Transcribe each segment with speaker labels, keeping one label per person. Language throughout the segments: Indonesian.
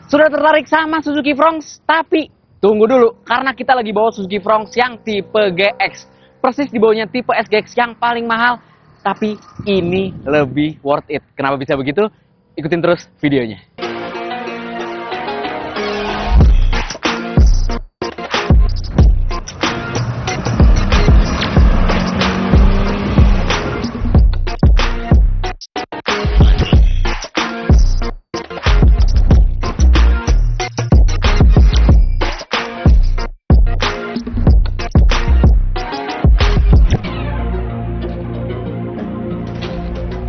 Speaker 1: Sudah tertarik sama Suzuki Fronx? Tapi tunggu dulu, karena kita lagi bawa Suzuki Fronx yang tipe GX. Persis di bawahnya tipe SGX yang paling mahal, tapi ini lebih worth it. Kenapa bisa begitu? Ikutin terus videonya.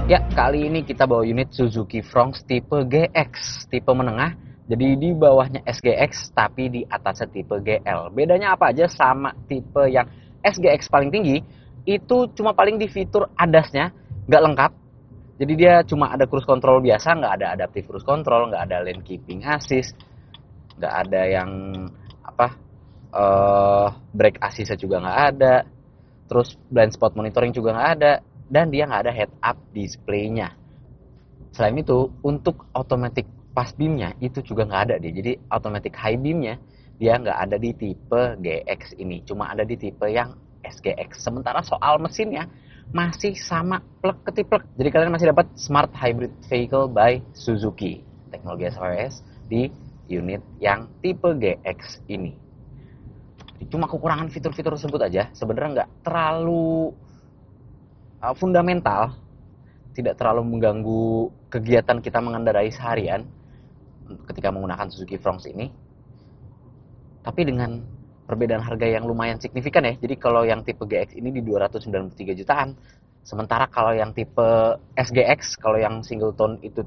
Speaker 1: Ya, kali ini kita bawa unit Suzuki Fronx tipe GX, tipe menengah. Jadi di bawahnya SGX, tapi di atasnya tipe GL. Bedanya apa aja sama tipe yang SGX paling tinggi, itu cuma paling di fitur ADAS-nya, nggak lengkap. Jadi dia cuma ada cruise control biasa, nggak ada adaptive cruise control, nggak ada lane keeping assist, nggak ada yang brake assist juga nggak ada. Terus blind spot monitoring juga nggak ada. Dan dia nggak ada head-up display-nya. Selain itu, untuk automatic pass beam-nya itu juga nggak ada deh. Jadi automatic high beam-nya dia nggak ada di tipe GX ini. Cuma ada di tipe yang SGX. Sementara soal mesinnya masih sama plug ketiplek. Jadi kalian masih dapat Smart Hybrid Vehicle by Suzuki. Teknologi SOS di unit yang tipe GX ini. Cuma kekurangan fitur-fitur tersebut aja. Sebenarnya nggak terlalu fundamental, tidak terlalu mengganggu kegiatan kita mengendarai seharian ketika menggunakan Suzuki Fronx ini. Tapi dengan perbedaan harga yang lumayan signifikan ya. Jadi kalau yang tipe GX ini di 293 jutaan, sementara kalau yang tipe SGX, kalau yang single tone itu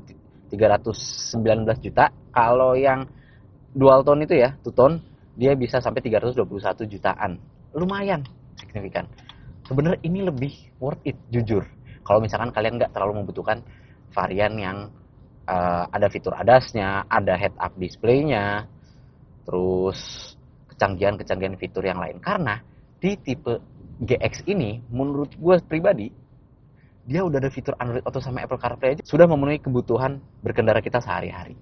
Speaker 1: 319 juta, kalau yang dual tone itu ya, two tone, dia bisa sampai 321 jutaan. Lumayan signifikan. Sebenarnya ini lebih worth it, jujur. Kalau misalkan kalian nggak terlalu membutuhkan varian yang ada fitur ADAS-nya, ada head-up display-nya, terus kecanggihan fitur yang lain. Karena di tipe GX ini, menurut gue pribadi, dia udah ada fitur Android Auto sama Apple CarPlay aja, sudah memenuhi kebutuhan berkendara kita sehari-hari.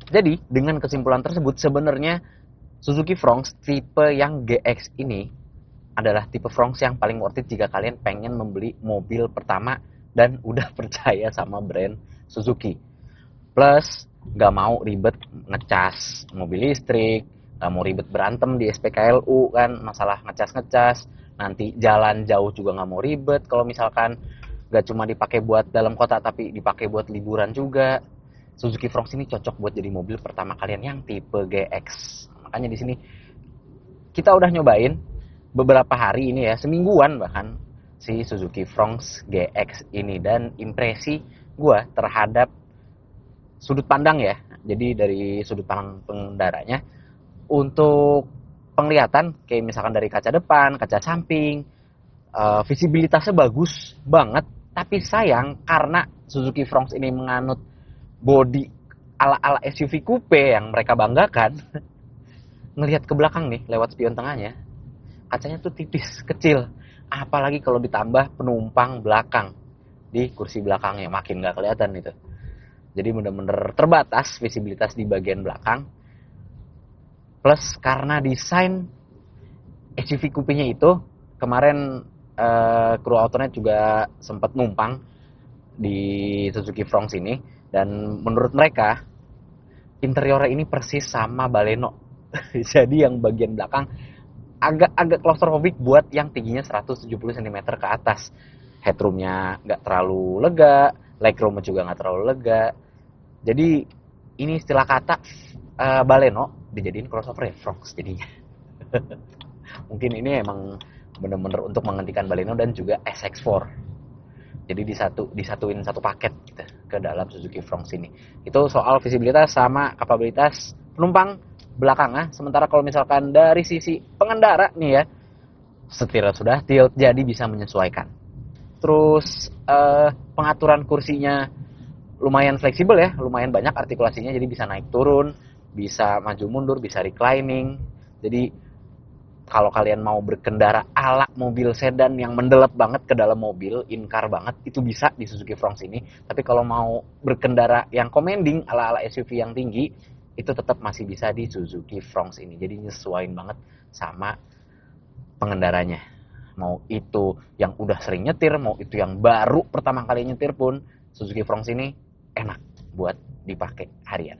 Speaker 1: Jadi, dengan kesimpulan tersebut, sebenarnya Suzuki Fronx tipe yang GX ini adalah tipe Fronx yang paling worth it jika kalian pengen membeli mobil pertama dan udah percaya sama brand Suzuki. Plus, nggak mau ribet ngecas mobil listrik, nggak mau ribet berantem di SPKLU kan, masalah ngecas-ngecas, nanti jalan jauh juga nggak mau ribet kalau misalkan nggak cuma dipakai buat dalam kota tapi dipakai buat liburan juga. Suzuki Fronx ini cocok buat jadi mobil pertama kalian yang tipe GX. Makanya di sini kita udah nyobain beberapa hari ini ya, semingguan bahkan, si Suzuki Fronx GX ini. Dan impresi gue terhadap sudut pandang ya, jadi dari sudut pandang pengendaranya, untuk penglihatan kayak misalkan dari kaca depan, kaca samping, visibilitasnya bagus banget. Tapi sayang karena Suzuki Fronx ini menganut body ala-ala SUV coupe yang mereka banggakan, ngelihat ke belakang nih lewat spion tengahnya, kacanya tuh tipis, kecil. Apalagi kalau ditambah penumpang belakang di kursi belakangnya, makin nggak kelihatan itu. Jadi bener-bener terbatas visibilitas di bagian belakang. Plus karena desain SUV coupe-nya itu, kemarin kru Autonet juga sempat numpang di Suzuki Fronx ini. Dan menurut mereka, interiornya ini persis sama Baleno. Jadi yang bagian belakang agak claustrophobic buat yang tingginya 170 cm ke atas. Headroomnya nggak terlalu lega, legroomnya juga nggak terlalu lega. Jadi ini istilah kata Baleno dijadiin crossover Fronx jadinya. Mungkin ini emang bener-bener untuk menghentikan Baleno dan juga SX4. Jadi disatuin satu paket gitu ke dalam Suzuki Fronx ini. Itu soal visibilitas sama kapabilitas penumpang belakang. Sementara kalau misalkan dari sisi pengendara nih ya, setirnya sudah tilt jadi bisa menyesuaikan. Terus pengaturan kursinya lumayan fleksibel ya, lumayan banyak artikulasinya, jadi bisa naik turun, bisa maju mundur, bisa reclining. Jadi kalau kalian mau berkendara ala mobil sedan yang mendelep banget ke dalam mobil, in-car banget, itu bisa di Suzuki Fronx ini. Tapi kalau mau berkendara yang commanding ala-ala SUV yang tinggi, itu tetap masih bisa di Suzuki Fronx ini. Jadi nyesuaiin banget sama pengendaranya. Mau itu yang udah sering nyetir, mau itu yang baru pertama kali nyetir pun, Suzuki Fronx ini enak buat dipakai harian.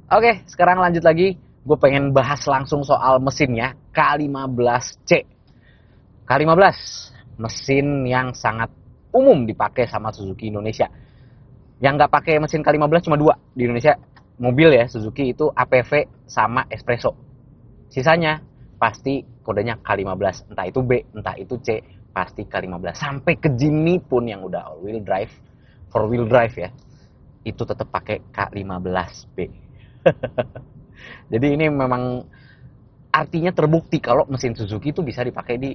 Speaker 1: Oke, sekarang lanjut lagi. Gue pengen bahas langsung soal mesinnya, K15C. K15, mesin yang sangat umum dipakai sama Suzuki Indonesia. Yang nggak pakai mesin K15 cuma 2 di Indonesia. Mobil ya, Suzuki itu APV sama Espresso. Sisanya pasti kodenya K15. Entah itu B, entah itu C, pasti K15. Sampai ke Jimny pun yang udah all wheel drive, 4 wheel drive ya, itu tetap pakai K15B. Jadi ini memang artinya terbukti kalau mesin Suzuki itu bisa dipakai di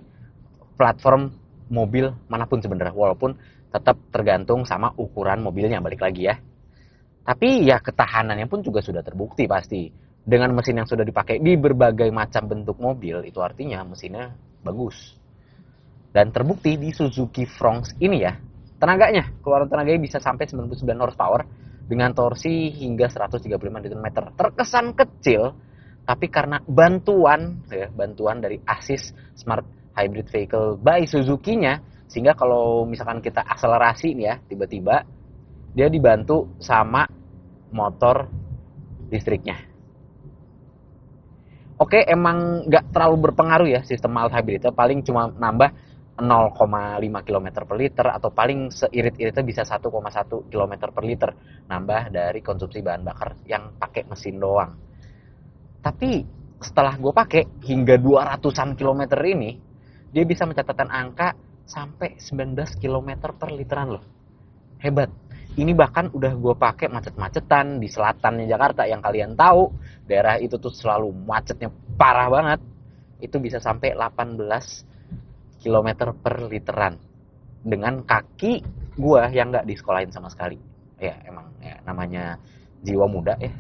Speaker 1: platform mobil manapun sebenarnya, walaupun tetap tergantung sama ukuran mobilnya, balik lagi ya. Tapi ya ketahanannya pun juga sudah terbukti pasti. Dengan mesin yang sudah dipakai di berbagai macam bentuk mobil, itu artinya mesinnya bagus. Dan terbukti di Suzuki Fronx ini ya, tenaganya, keluaran tenaganya bisa sampai 99 horsepower dengan torsi hingga 135 Nm. Terkesan kecil, tapi karena bantuan dari Assist Smart Hybrid Vehicle by Suzuki-nya, sehingga kalau misalkan kita akselerasi nih ya, tiba-tiba dia dibantu sama motor listriknya. Oke, emang nggak terlalu berpengaruh ya sistem mild hybrid itu, paling cuma nambah 0,5 km per liter, atau paling seirit-iritnya bisa 1,1 km per liter nambah dari konsumsi bahan bakar yang pakai mesin doang. Tapi setelah gue pakai hingga 200-an kilometer ini, dia bisa mencatatkan angka sampai 19 km per literan loh. Hebat. Ini bahkan udah gue pakai macet-macetan di selatannya Jakarta, yang kalian tahu daerah itu tuh selalu macetnya parah banget. Itu bisa sampai 18 km per literan dengan kaki gua yang nggak disekolahin sama sekali. Ya emang ya, namanya jiwa muda ya.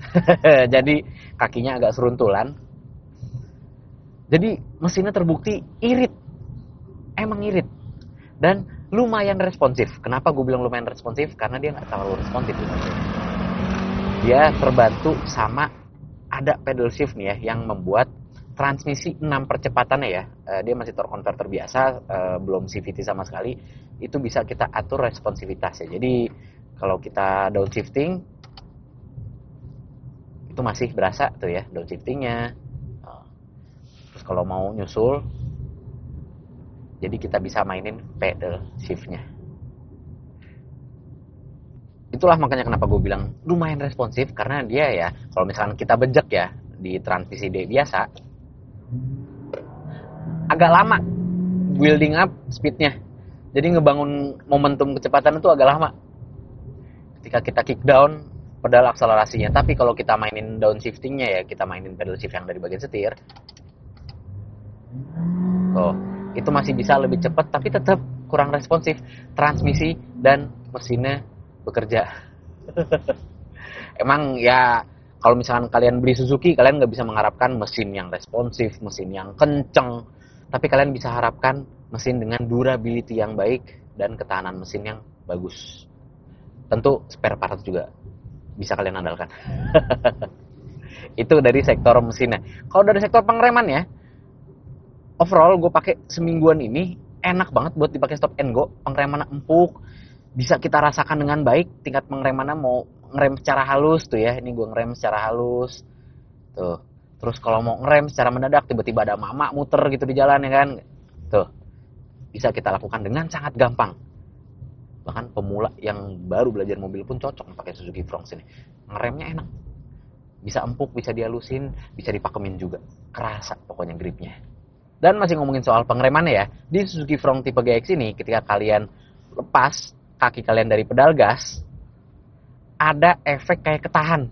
Speaker 1: Jadi kakinya agak seruntulan. Jadi mesinnya terbukti irit, emang irit, dan lumayan responsif. Kenapa gue bilang lumayan responsif? Karena dia nggak terlalu responsif. Dia terbantu sama ada pedal shift nih ya, yang membuat transmisi 6 percepatannya ya, dia masih torque converter biasa, belum CVT sama sekali. Itu bisa kita atur responsivitasnya. Jadi kalau kita downshifting, itu masih berasa tuh ya downshiftingnya. Terus kalau mau nyusul, jadi kita bisa mainin pedal shiftnya. Itulah makanya kenapa gue bilang lumayan responsif, karena dia ya, kalau misalkan kita bejek ya di transmisi D biasa, agak lama building up speednya. Jadi ngebangun momentum kecepatan itu agak lama ketika kita kick down pedal akselerasinya. Tapi kalau kita mainin downshiftingnya ya, kita mainin pedal shift yang dari bagian setir, itu masih bisa lebih cepat, tapi tetap kurang responsif. Transmisi dan mesinnya bekerja. Emang ya, kalau misalkan kalian beli Suzuki, kalian nggak bisa mengharapkan mesin yang responsif, mesin yang kenceng. Tapi kalian bisa harapkan mesin dengan durability yang baik dan ketahanan mesin yang bagus. Tentu spare part juga bisa kalian andalkan. Itu dari sektor mesinnya. Kalau dari sektor pengereman ya, overall gue pakai semingguan ini enak banget buat dipakai stop and go. Pengeremannya empuk, bisa kita rasakan dengan baik. Tingkat pengeremannya mau ngerem secara halus tuh ya, ini gue ngerem secara halus tuh. Terus kalau mau ngerem secara mendadak, tiba-tiba ada mama muter gitu di jalan ya kan, tuh bisa kita lakukan dengan sangat gampang. Bahkan pemula yang baru belajar mobil pun cocok pakai Suzuki Fronx ini. Ngeremnya enak, bisa empuk, bisa dihalusin, bisa dipakemin juga, kerasa pokoknya gripnya. Dan masih ngomongin soal pengeremannya ya, di Suzuki Fronx tipe GX ini, ketika kalian lepas kaki kalian dari pedal gas, ada efek kayak ketahan,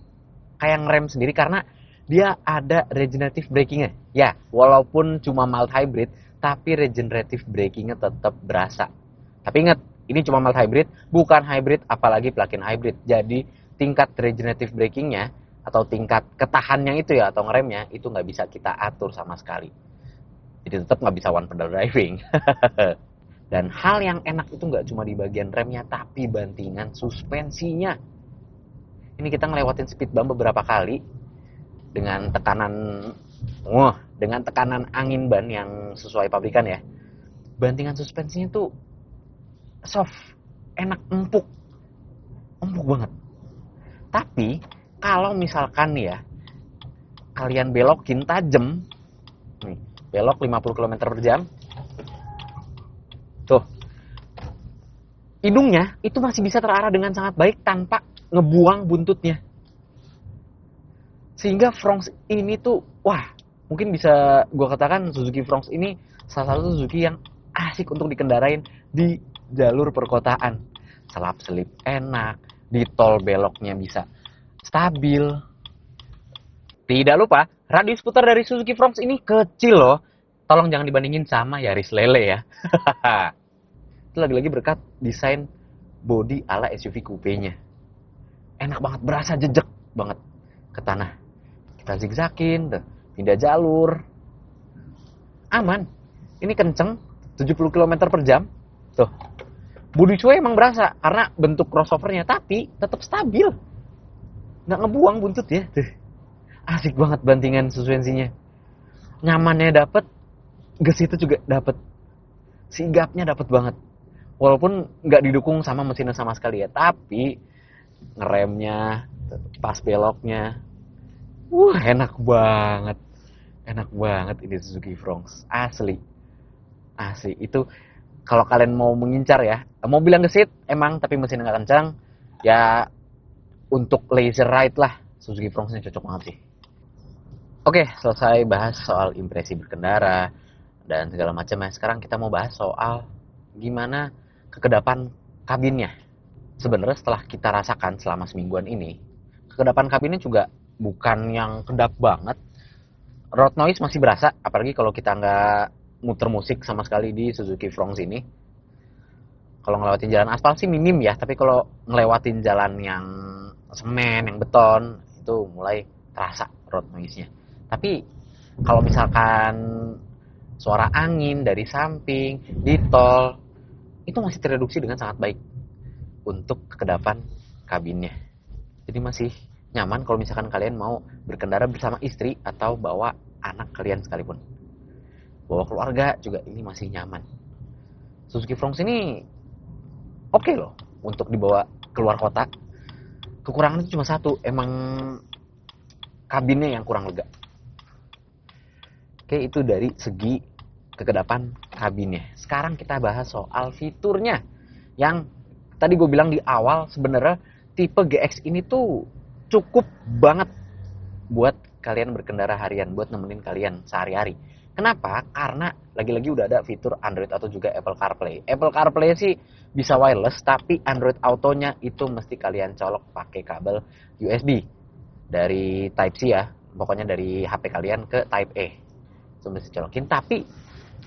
Speaker 1: kayak ngerem sendiri, karena dia ada regenerative braking-nya. Ya, walaupun cuma mild hybrid, tapi regenerative braking-nya tetap berasa. Tapi ingat, ini cuma mild hybrid, bukan hybrid, apalagi plug-in hybrid. Jadi tingkat regenerative braking-nya atau tingkat ketahannya itu ya, atau ngeremnya, itu nggak bisa kita atur sama sekali. Jadi tetap nggak bisa one pedal driving. Dan hal yang enak itu nggak cuma di bagian remnya, tapi bantingan suspensinya. Ini kita ngelewatin speed bump beberapa kali dengan tekanan angin ban yang sesuai pabrikan ya. Bantingan suspensinya tuh soft, enak, empuk banget. Tapi kalau misalkan ya kalian belokin tajam, nih, belok 50 km per jam, tuh, hidungnya itu masih bisa terarah dengan sangat baik tanpa ngebuang buntutnya. Sehingga Fronx ini tuh, wah, mungkin bisa gue katakan Suzuki Fronx ini salah satu Suzuki yang asik untuk dikendarain di jalur perkotaan. Selap-selip enak, di tol beloknya bisa stabil. Tidak lupa, radius putar dari Suzuki Fronx ini kecil loh. Tolong jangan dibandingin sama Yaris Lele ya. Itu lagi-lagi berkat desain body ala SUV coupe-nya. Enak banget, berasa jejak banget ke tanah. Kita zigzagin, pindah jalur. Aman. Ini kenceng, 70 km per jam. Tuh. Body cuy emang berasa karena bentuk crossovernya, tapi tetap stabil. Nggak ngebuang buntut ya. Tuh. Asik banget bantingan suspensinya. Nyamannya dapet, gas itu juga dapet. Sigapnya dapet banget. Walaupun nggak didukung sama mesinnya sama sekali ya, tapi ngeremnya, pas beloknya, enak banget. Enak banget ini Suzuki Fronx. Asli. Itu kalau kalian mau mengincar ya, mau bilang gesit emang, tapi mesinnya nggak kencang, ya untuk laser ride lah, Suzuki Fronx ini cocok banget sih. Oke, selesai bahas soal impresi berkendara dan segala macam ya. Sekarang kita mau bahas soal gimana kekedapan kabinnya. Sebenarnya setelah kita rasakan selama semingguan ini, kekedapan kabinnya juga bukan yang kedap banget. Road noise masih berasa, apalagi kalau kita nggak muter musik sama sekali di Suzuki Fronx ini. Kalau ngelewatin jalan aspal sih minim ya, tapi kalau ngelewatin jalan yang semen, yang beton, itu mulai terasa road noise-nya. Tapi kalau misalkan suara angin dari samping, di tol, itu masih tereduksi dengan sangat baik untuk kekedapan kabinnya. Jadi masih nyaman kalau misalkan kalian mau berkendara bersama istri atau bawa anak kalian sekalipun. Bawa keluarga juga ini masih nyaman. Suzuki Fronx ini oke loh untuk dibawa keluar kota. Kekurangannya cuma satu, emang kabinnya yang kurang lega. Oke, itu dari segi kekedapan kabinnya. Sekarang kita bahas soal fiturnya. Yang tadi gue bilang di awal, sebenarnya tipe GX ini tuh cukup banget buat kalian berkendara harian, buat nemenin kalian sehari-hari. Kenapa? Karena lagi-lagi udah ada fitur Android Auto juga Apple CarPlay. Apple CarPlay sih bisa wireless, tapi Android Auto-nya itu mesti kalian colok pakai kabel USB dari Type C ya. Pokoknya dari HP kalian ke Type A. Itu mesti colokin, tapi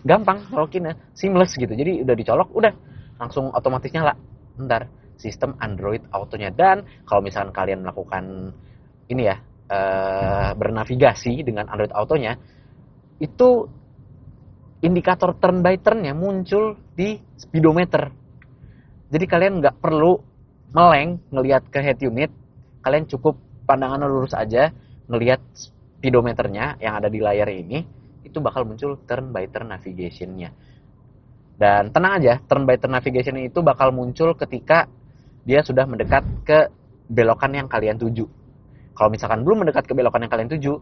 Speaker 1: gampang colokinnya, seamless gitu. Jadi udah dicolok, udah langsung otomatis nyala. Bentar, sistem Android Auto-nya. Dan kalau misalkan kalian melakukan ini ya, bernavigasi dengan Android Auto-nya, itu indikator turn by turn-nya muncul di speedometer. Jadi kalian nggak perlu meleng ngelihat ke head unit, kalian cukup pandangan lurus aja ngelihat speedometernya yang ada di layar ini, itu bakal muncul turn by turn navigation-nya. Dan tenang aja, turn by turn navigation itu bakal muncul ketika dia sudah mendekat ke belokan yang kalian tuju. Kalau misalkan belum mendekat ke belokan yang kalian tuju,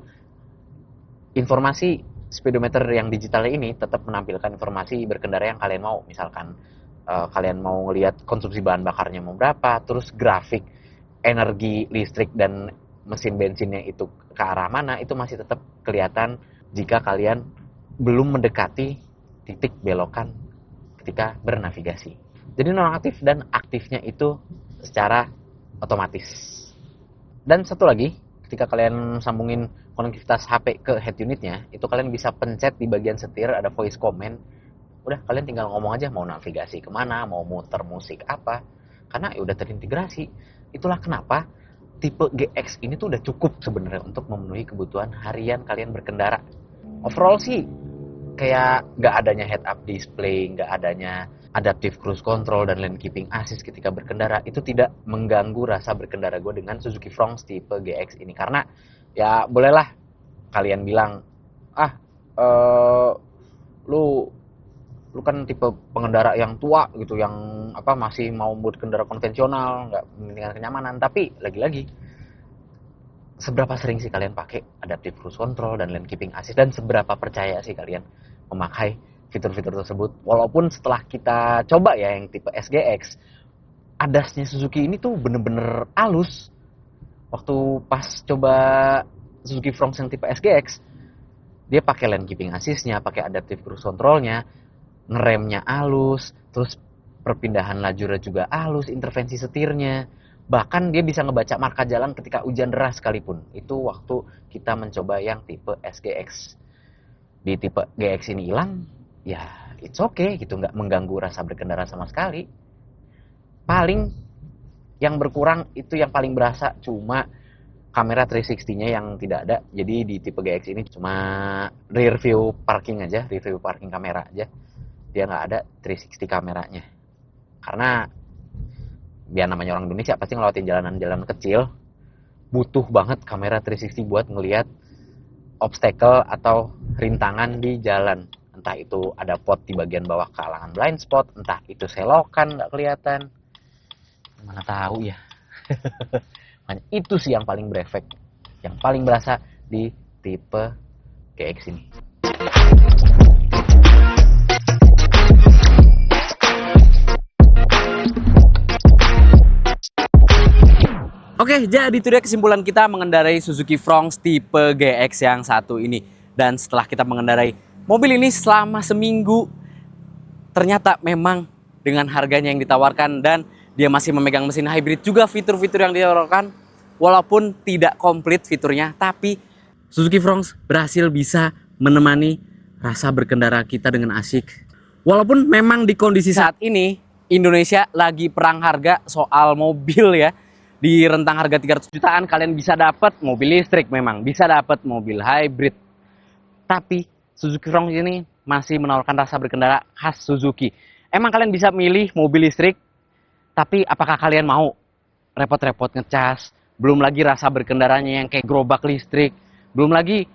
Speaker 1: informasi speedometer yang digitalnya ini tetap menampilkan informasi berkendara yang kalian mau. Misalkan kalian mau ngelihat konsumsi bahan bakarnya mau berapa, terus grafik energi listrik dan mesin bensinnya itu ke arah mana, itu masih tetap kelihatan jika kalian belum mendekati titik belokan ketika bernavigasi. Jadi nonaktif dan aktifnya itu secara otomatis. Dan satu lagi, ketika kalian sambungin konektivitas HP ke head unitnya, itu kalian bisa pencet di bagian setir ada voice command. Udah, kalian tinggal ngomong aja mau navigasi kemana, mau muter musik apa, karena ya udah terintegrasi. Itulah kenapa tipe GX ini tuh udah cukup sebenarnya untuk memenuhi kebutuhan harian kalian berkendara. Overall sih kayak nggak adanya head up display, nggak adanya adaptive cruise control dan lane keeping assist ketika berkendara itu tidak mengganggu rasa berkendara gue dengan Suzuki Fronx tipe GX ini. Karena ya bolehlah kalian bilang, lu kan tipe pengendara yang tua gitu, yang masih mau berkendara konvensional, nggak mementingkan kenyamanan. Tapi lagi-lagi, seberapa sering sih kalian pakai adaptive cruise control dan lane keeping assist, dan seberapa percaya sih kalian memakai fitur-fitur tersebut? Walaupun setelah kita coba ya yang tipe SGX, adasnya Suzuki ini tuh bener-bener halus. Waktu pas coba Suzuki Fronx yang tipe SGX, dia pakai lane keeping assist-nya, pakai adaptive cruise control-nya, ngeremnya halus, terus perpindahan lajurnya juga halus, intervensi setirnya. Bahkan dia bisa ngebaca marka jalan ketika hujan deras sekalipun. Itu waktu kita mencoba yang tipe SGX. Di tipe GX ini hilang, ya it's okay gitu, nggak mengganggu rasa berkendara sama sekali. Paling yang berkurang itu yang paling berasa cuma kamera 360-nya yang tidak ada. Jadi di tipe GX ini cuma rear view parking aja, review parking kamera aja. Dia nggak ada 360 kameranya. Karena biar namanya orang Indonesia pasti ngelewatin jalanan-jalanan kecil, butuh banget kamera 360 buat ngelihat obstacle atau rintangan di jalan. Entah itu ada pot di bagian bawah kehalangan blind spot, entah itu selokan nggak kelihatan. Mana tahu ya. Itu sih yang paling berefek, yang paling berasa di tipe GX ini. Oke, jadi itu dia kesimpulan kita mengendarai Suzuki Fronx tipe GX yang satu ini. Dan setelah kita mengendarai mobil ini selama seminggu, ternyata memang dengan harganya yang ditawarkan dan dia masih memegang mesin hybrid, juga fitur-fitur yang ditawarkan walaupun tidak komplit fiturnya, tapi Suzuki Fronx berhasil bisa menemani rasa berkendara kita dengan asyik. Walaupun memang di kondisi saat ini Indonesia lagi perang harga soal mobil ya. Di rentang harga 300 jutaan kalian bisa dapat mobil listrik, memang bisa dapat mobil hybrid. Tapi Suzuki Fronx ini masih menawarkan rasa berkendara khas Suzuki. Emang kalian bisa milih mobil listrik, tapi apakah kalian mau repot-repot ngecas? Belum lagi rasa berkendaranya yang kayak gerobak listrik. Belum lagi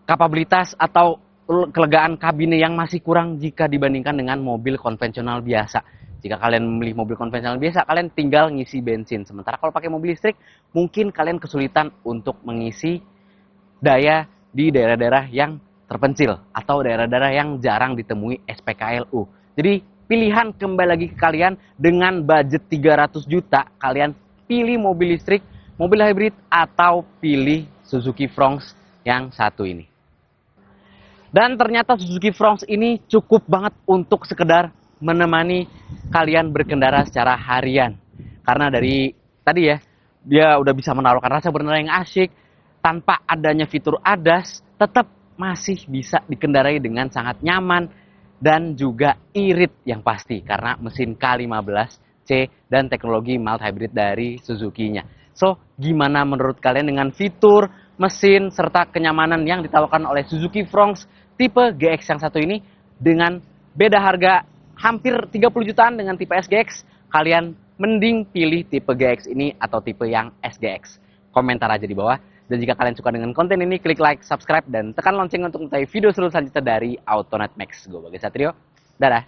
Speaker 1: kapabilitas atau kelegaan kabinnya yang masih kurang jika dibandingkan dengan mobil konvensional biasa. Jika kalian memilih mobil konvensional biasa, kalian tinggal ngisi bensin. Sementara kalau pakai mobil listrik, mungkin kalian kesulitan untuk mengisi daya di daerah-daerah yang terpencil atau daerah-daerah yang jarang ditemui SPKLU. Jadi pilihan kembali lagi ke kalian. Dengan budget 300 juta, kalian pilih mobil listrik, mobil hybrid, atau pilih Suzuki Fronx yang satu ini. Dan ternyata Suzuki Fronx ini cukup banget untuk sekedar menemani kalian berkendara secara harian. Karena dari tadi ya, dia udah bisa menawarkan rasa berkendara yang asyik, tanpa adanya fitur ADAS, tetap masih bisa dikendarai dengan sangat nyaman dan juga irit yang pasti karena mesin K15C dan teknologi mild hybrid dari Suzuki-nya. So, gimana menurut kalian dengan fitur, mesin, serta kenyamanan yang ditawarkan oleh Suzuki Fronx tipe GX yang satu ini? Dengan beda harga hampir 30 jutaan dengan tipe SGX, kalian mending pilih tipe GX ini atau tipe yang SGX? Komentar aja di bawah. Dan jika kalian suka dengan konten ini, klik like, subscribe, dan tekan lonceng untuk mengetahui video seru selanjutnya dari Autonet Max. Gue Bagas Satrio. Dadah.